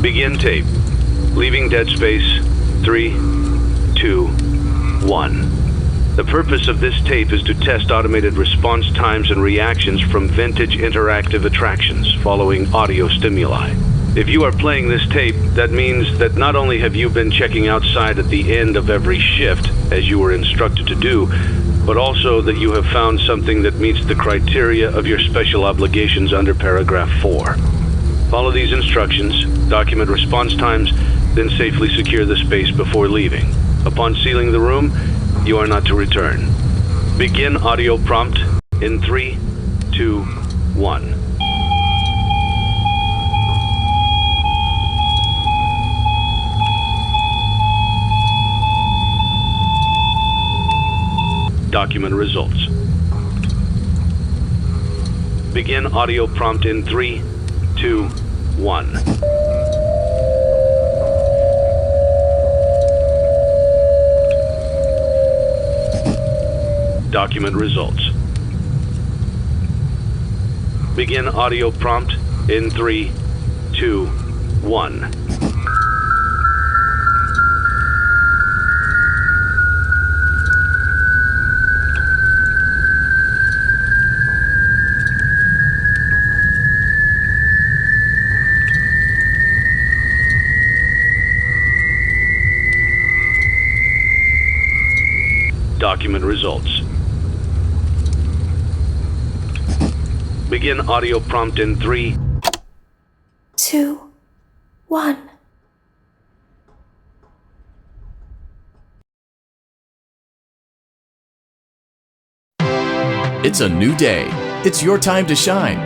Begin tape. Leaving dead space. 3, 2, 1. The purpose of this tape is to test automated response times and reactions from vintage interactive attractions following audio stimuli. If you are playing this tape, that means that not only have you been checking outside at the end of every shift, as you were instructed to do, but also that you have found something that meets the criteria of your special obligations under paragraph 4. Follow these instructions, document response times, then safely secure the space before leaving. Upon sealing the room, you are not to return. Begin audio prompt in 3, 2, 1. Document results. Begin audio prompt in 3, 2, 1. Document results. Begin audio prompt in 3, 2, 1. Document results. Begin audio prompt in 3, 2, 1. It's a new day. It's your time to shine.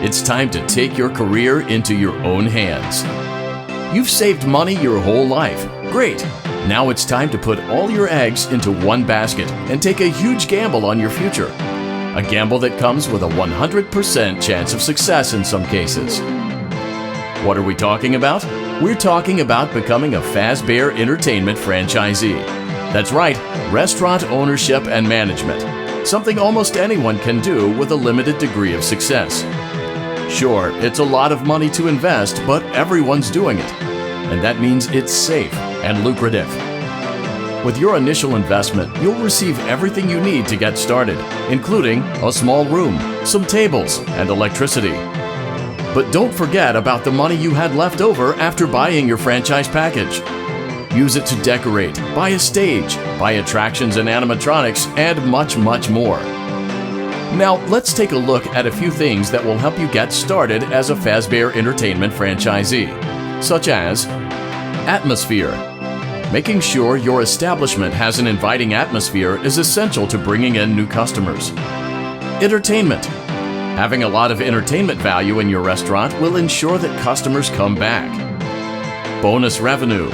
It's time to take your career into your own hands. You've saved money your whole life. Great. Now it's time to put all your eggs into one basket and take a huge gamble on your future. A gamble that comes with a 100% chance of success in some cases. What are we talking about? We're talking about becoming a Fazbear Entertainment franchisee. That's right, restaurant ownership and management. Something almost anyone can do with a limited degree of success. Sure, it's a lot of money to invest, but everyone's doing it. And that means it's safe and lucrative. With your initial investment, you'll receive everything you need to get started, including a small room, some tables, and electricity. But don't forget about the money you had left over after buying your franchise package. Use it to decorate, buy a stage, buy attractions and animatronics, and much, much more. Now, let's take a look at a few things that will help you get started as a Fazbear Entertainment franchisee, such as atmosphere. Making sure your establishment has an inviting atmosphere is essential to bringing in new customers. Entertainment. Having a lot of entertainment value in your restaurant will ensure that customers come back. Bonus revenue.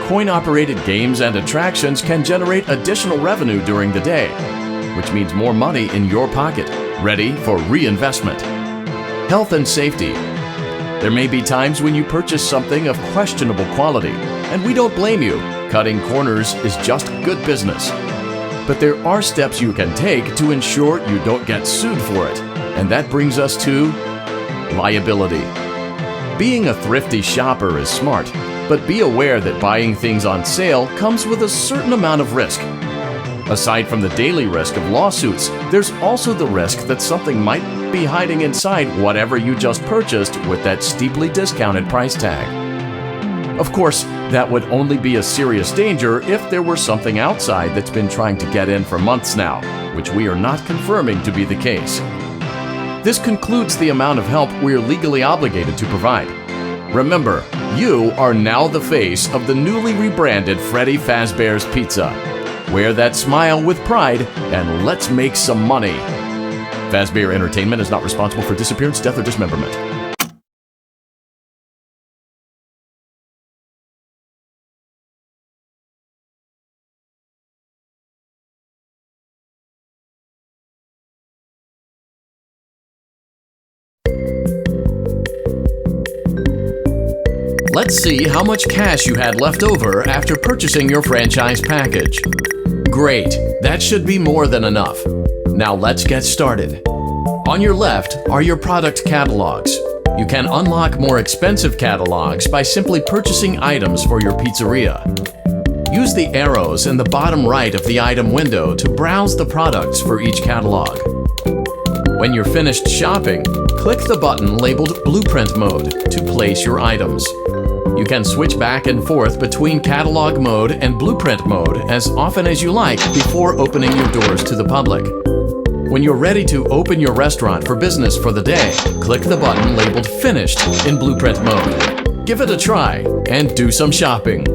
coin-operated games and attractions can generate additional revenue during the day, which means more money in your pocket, ready for reinvestment. Health and safety. There may be times when you purchase something of questionable quality, and we don't blame you. Cutting corners is just good business. But there are steps you can take to ensure you don't get sued for it, and that brings us to liability. Being a thrifty shopper is smart, but be aware that buying things on sale comes with a certain amount of risk. Aside from the daily risk of lawsuits, there's also the risk that something might be hiding inside whatever you just purchased with that steeply discounted price tag. Of course, that would only be a serious danger if there were something outside that's been trying to get in for months now, which we are not confirming to be the case. This concludes the amount of help we're legally obligated to provide. Remember, you are now the face of the newly rebranded Freddy Fazbear's Pizza. Wear that smile with pride and let's make some money. Fazbear Entertainment is not responsible for disappearance, death, or dismemberment. Let's see how much cash you had left over after purchasing your franchise package. Great, that should be more than enough. Now let's get started. On your left are your product catalogs. You can unlock more expensive catalogs by simply purchasing items for your pizzeria. Use the arrows in the bottom right of the item window to browse the products for each catalog. When you're finished shopping, click the button labeled Blueprint Mode to place your items. You can switch back and forth between Catalog Mode and Blueprint Mode as often as you like before opening your doors to the public. When you're ready to open your restaurant for business for the day, click the button labeled Finished in Blueprint Mode. Give it a try and do some shopping.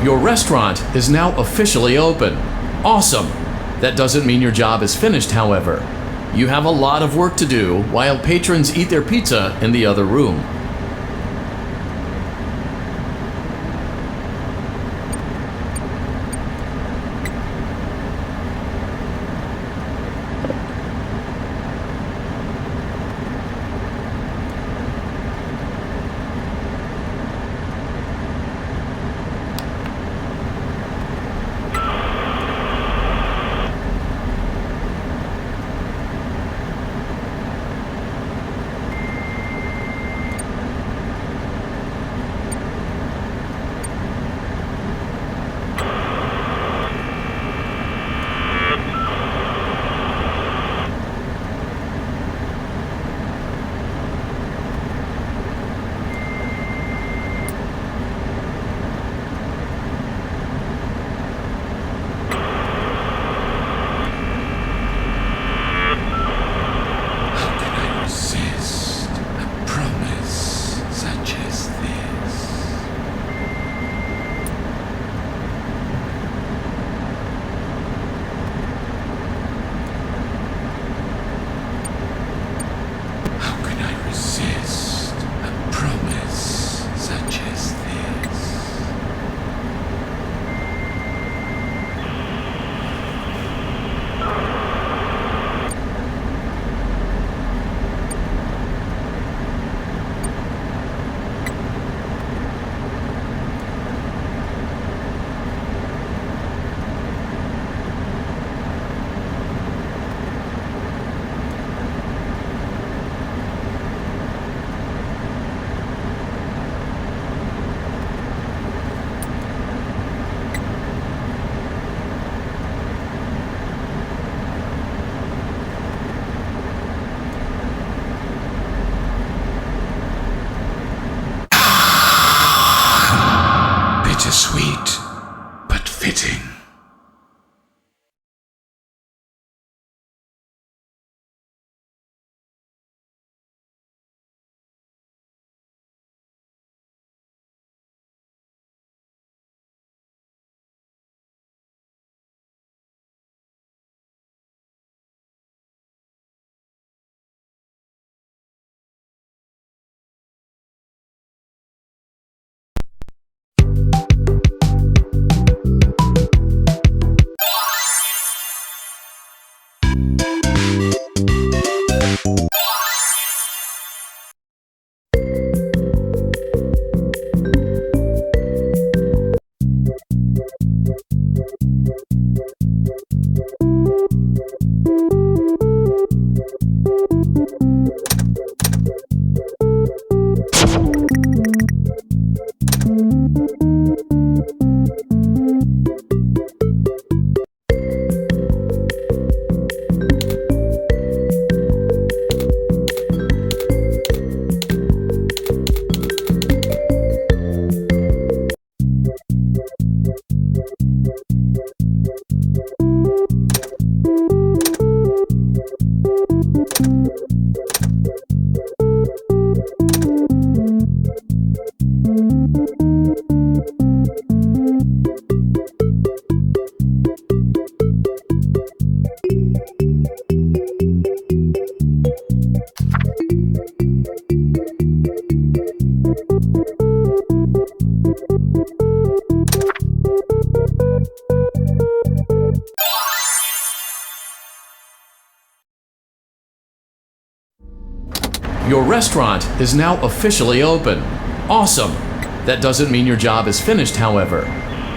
Your restaurant is now officially open. Awesome! That doesn't mean your job is finished, however. You have a lot of work to do while patrons eat their pizza in the other room. Your restaurant is now officially open. Awesome! That doesn't mean your job is finished, however.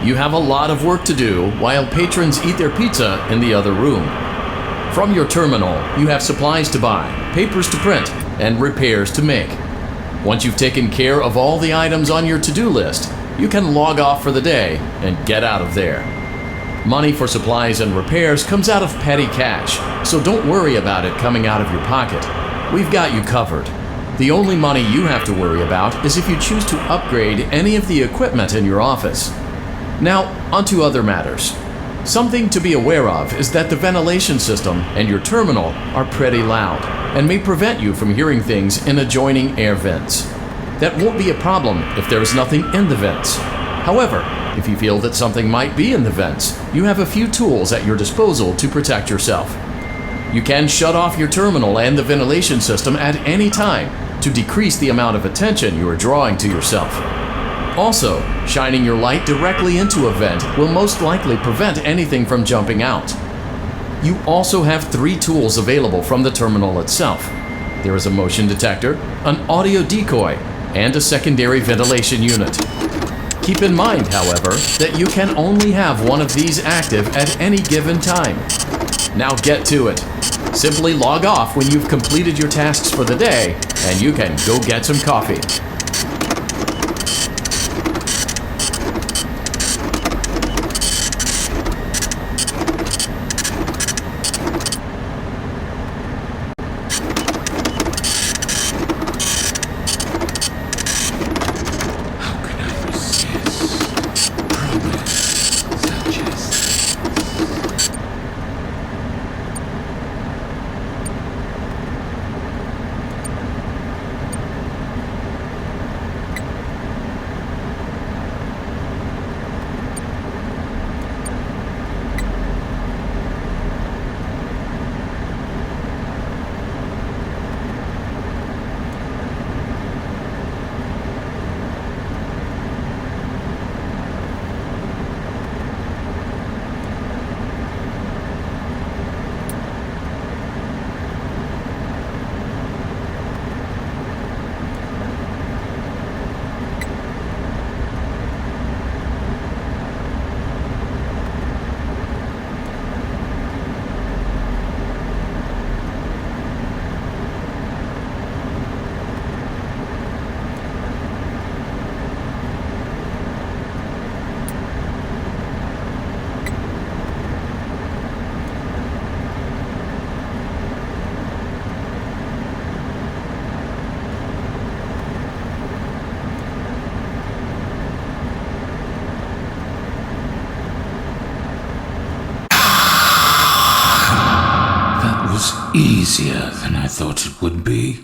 You have a lot of work to do while patrons eat their pizza in the other room. From your terminal, you have supplies to buy, papers to print, and repairs to make. Once you've taken care of all the items on your to-do list, you can log off for the day and get out of there. Money for supplies and repairs comes out of petty cash, so don't worry about it coming out of your pocket. We've got you covered. The only money you have to worry about is if you choose to upgrade any of the equipment in your office. Now, onto other matters. Something to be aware of is that the ventilation system and your terminal are pretty loud and may prevent you from hearing things in adjoining air vents. That won't be a problem if there is nothing in the vents. However, if you feel that something might be in the vents, you have a few tools at your disposal to protect yourself. You can shut off your terminal and the ventilation system at any time to decrease the amount of attention you are drawing to yourself. Also, shining your light directly into a vent will most likely prevent anything from jumping out. You also have 3 tools available from the terminal itself. There is a motion detector, an audio decoy, and a secondary ventilation unit. Keep in mind, however, that you can only have one of these active at any given time. Now get to it. Simply log off when you've completed your tasks for the day, and you can go get some coffee. Easier than I thought it would be.